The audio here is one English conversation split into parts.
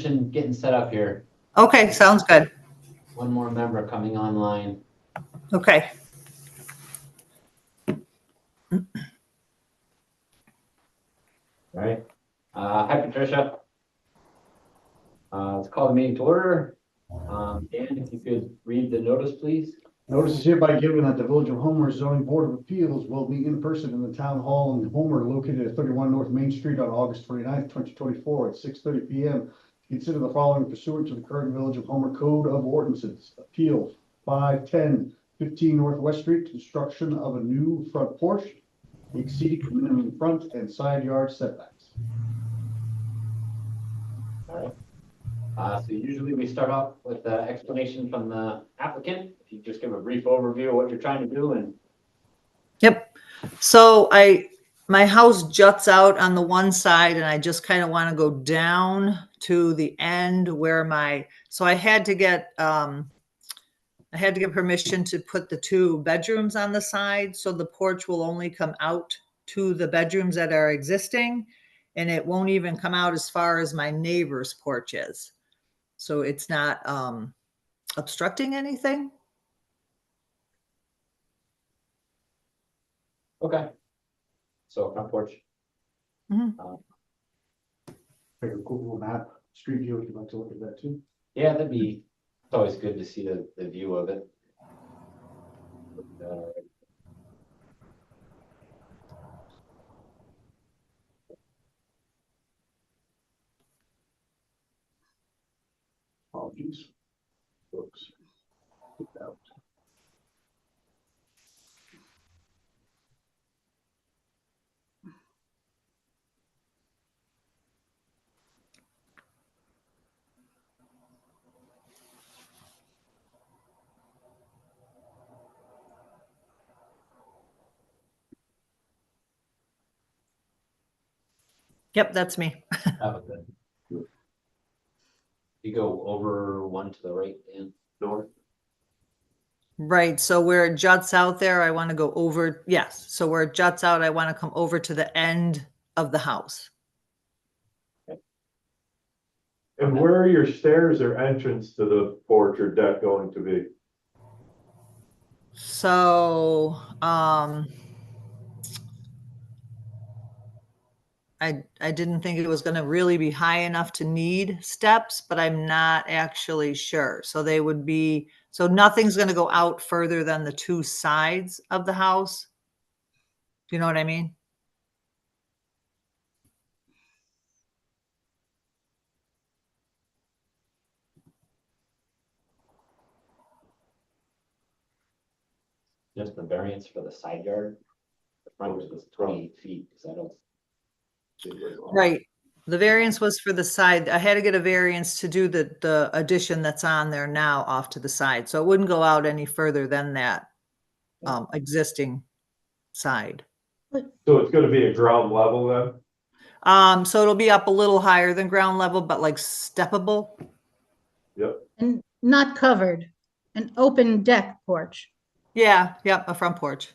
finishing getting set up here. Okay, sounds good. One more member coming online. Okay. All right. Hi, Patricia. Let's call the meeting to order. Dan, if you could read the notice, please. Notice is hereby given that the Village of Homer Zoning Board of Appeals will meet in person in the Town Hall in Homer, located at 31 North Main Street on August 29th, 2024 at 6:30 p.m. Consider the following pursuant to the current Village of Homer Code of Ordinances. Appeal 510-15 Northwest Street, construction of a new front porch exceeding the minimum front and side yard setbacks. All right. So usually we start off with the explanation from the applicant. If you just give a brief overview of what you're trying to do and. Yep. So my house juts out on the one side and I just kind of want to go down to the end where so I had to get permission to put the 2 bedrooms on the side. So the porch will only come out to the bedrooms that are existing, and it won't even come out as far as my neighbor's porch is. So it's not obstructing anything. Okay. So front porch. Mm-hmm. Take a Google map, street view, if you'd like to look at that too. Yeah, it's always good to see the view of it. Apologies, folks. Get out. Yep, that's me. You go over one to the right and north. Right. So where it juts out there, I want to go over. Yes. So where it juts out, I want to come over to the end of the house. And where are your stairs or entrance to the porch or deck going to be? So, I didn't think it was going to really be high enough to need steps, but I'm not actually sure. So they would be, so nothing's going to go out further than the 2 sides of the house. Do you know what I mean? Just the variance for the side yard. The front was 28 feet, because I don't. Right. The variance was for the side. I had to get a variance to do the addition that's on there now off to the side. So it wouldn't go out any further than that existing side. So it's going to be a ground level then? So it'll be up a little higher than ground level, but like steppable. Yep. And not covered, an open deck porch. Yeah. Yep. A front porch.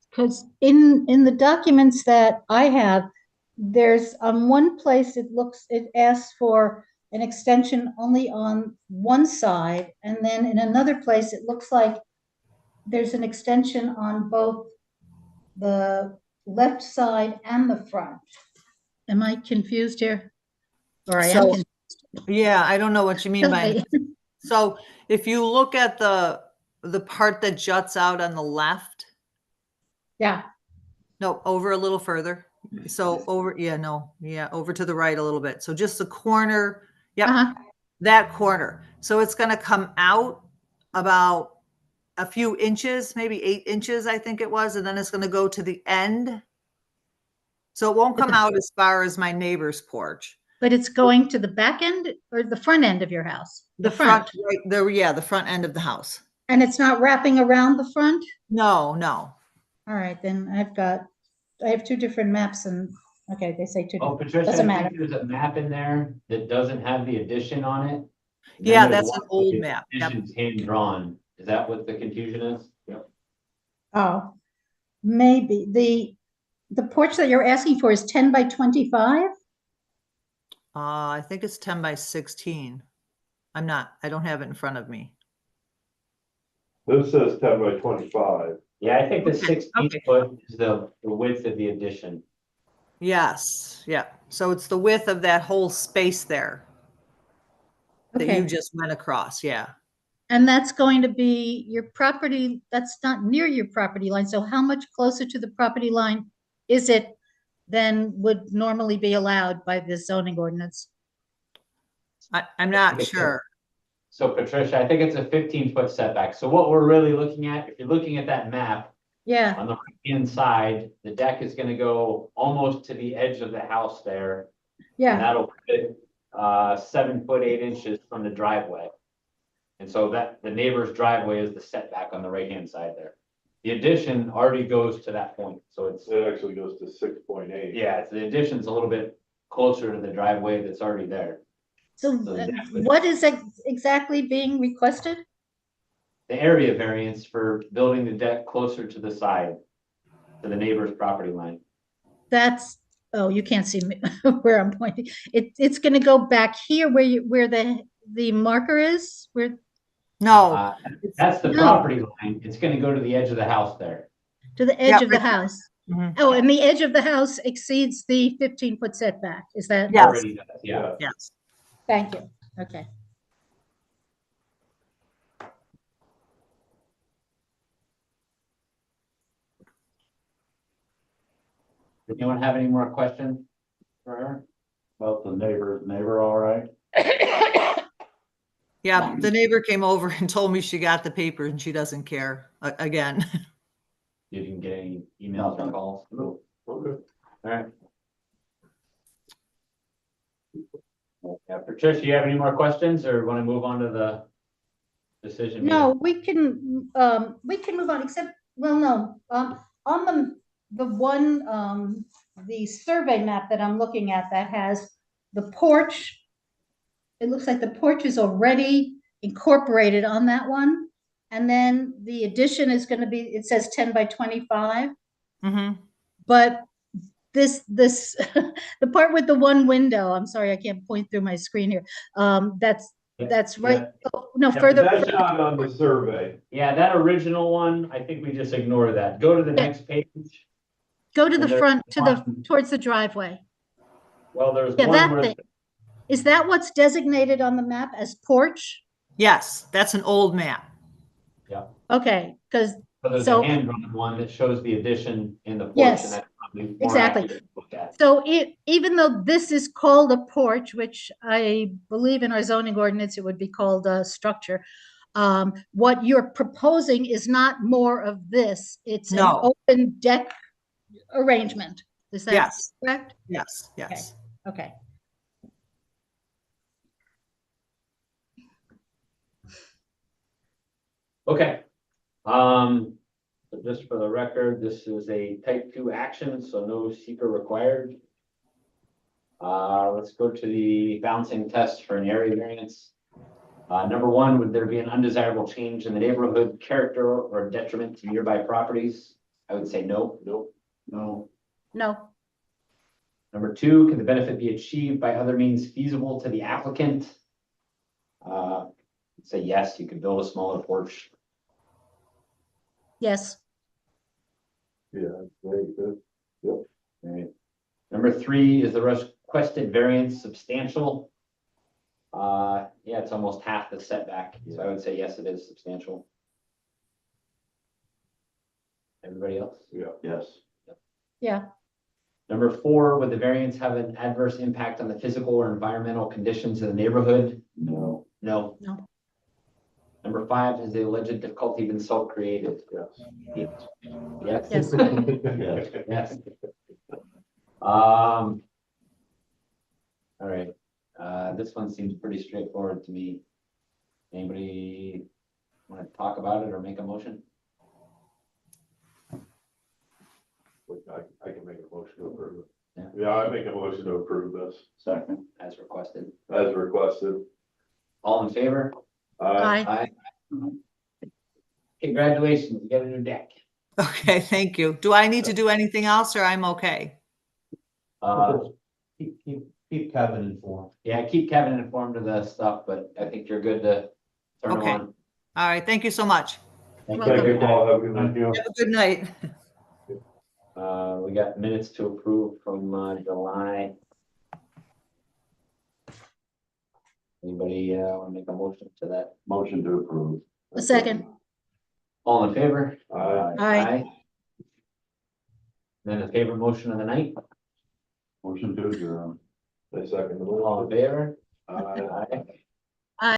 Because in the documents that I have, there's one place it asks for an extension only on one side, and then in another place it looks like there's an extension on both the left side and the front. Am I confused here? Or I am confused. Yeah, I don't know what you mean by. So if you look at the part that juts out on the left. Yeah. No, over a little further. So over, over to the right a little bit. So just the corner. Yeah, that corner. So it's going to come out about a few inches, maybe 8 inches, I think it was. And then it's going to go to the end. So it won't come out as far as my neighbor's porch. But it's going to the back end or the front end of your house? The front, right there. Yeah, the front end of the house. And it's not wrapping around the front? No, no. All right, then I have 2 different maps and, okay, they say 2 different. Oh, Patricia, Doesn't I think matter. there's a map in there that doesn't have the addition on it. Yeah, that's an old map. Addition's hand drawn. Is that what the confusion is? Yep. Oh, maybe. The porch that you're asking for is 10 by 25? I think it's 10 by 16. I don't have it in front of me. This says 10 by 25. Yeah, I think the Okay, 16 okay. foot is the width of the addition. Yes, yeah. So it's the width of that whole space there that you Okay, just went across, yeah. and that's going to be your property, that's not near your property line, so how much closer to the property line is it than would normally be allowed by the zoning ordinance? I'm not sure. So Patricia, I think it's a 15-foot setback. So what we're really looking at, if you're looking at that map, Yeah, on the right-hand side, the deck is gonna go almost to the edge of the house there. And yeah, that'll fit 7 foot 8 inches from the driveway. And so that the neighbor's driveway is the setback on the right-hand side there. The addition already goes to that point, so it's, It actually goes to 6.8. yeah, the addition's a little bit closer to the driveway that's already there. so what is exactly being requested? The area variance for building the deck closer to the side, to the neighbor's property line. That's, oh, you can't see me where I'm pointing. It's gonna go back here where the marker is, where, No, Uh, That's the No. property line. It's gonna go to the edge of the house there. to the Yeah, edge of the right. house. Mhm. Oh, and the edge of the house exceeds the 15-foot setback, is that? Yes. Already does, yeah. Yes. Thank you, okay. Does anyone have any more questions for her? About the neighbor, all right? Yeah, the neighbor came over and told me she got the paper and she doesn't care, again. You didn't get any emails or calls? No. Okay. Alright. Yeah, Patricia, you have any more questions or want to move on to the decision? No, we can move on, except, well, no, on the one, the survey map that I'm looking at that has the porch. It looks like the porch is already incorporated on that one. And then the addition is gonna be, it says 10 by 25, Mhm. but this, the part with the one window, I'm sorry, I can't point through my screen here. That's right, oh, no, Yeah, further, That's not on the survey. Yeah, that original one, I think we just ignore that. Go to the next page. go to the and there's front, one- towards the driveway. Well, there's Yeah, one that where, thing. Is that what's designated on the map as porch? Yes, that's an old map. Okay, because, but there's so- a hand-drawn one that shows the addition in the porch. Yes, And that's probably more exactly. accurate to look at. so even though this is called a porch, which I believe in our zoning ordinance, it would be called a structure. What you're proposing is not more of this. It's an No. open deck arrangement. Is that Yes, correct? yes, yes. Okay. Okay. So just for the record, this is a type 2 action, so no seeker required. Let's go to the balancing test for an area variance. Number one, would there be an undesirable change in the neighborhood character or detriment to nearby properties? I would say no. Nope. No, No, Number two, can the benefit be achieved by other means feasible to the applicant? Say yes, you could build a smaller porch. yes, Yeah, very good. Right. Number three, is the requested variance substantial? Yeah, it's almost half the setback, so I would say yes, it is substantial. Everybody else? Yeah. yes, yeah, Number four, would the variance have an adverse impact on the physical or environmental conditions of the neighborhood? no, No. no, Number five, has the alleged difficulty been self-created? Yes. Yes. yes. yes. Yes. All right, this one seems pretty straightforward to me. Anybody want to talk about it or make a motion? I can make a motion to approve it. Yeah. Yeah, I make a motion to approve this Second, As requested. as requested. All in favor? Aye. Aye. Congratulations, you got a new deck. Okay, thank you. Do I need to do anything else or I'm okay? Keep Keep Kevin informed. Yeah, keep Kevin informed of the stuff, but I think you're good to turn them Okay. on. All right, thank you so much. Thank you, Paul. Have a good night. Thank you. Have a good night. We got minutes to approve from, July. Anybody, wanna make a motion to that? Motion to approve. A second. All in favor? Aye. Then the favorite motion of the night, Motion to adjourn. I second the all in motion. favor? Aye. Aye.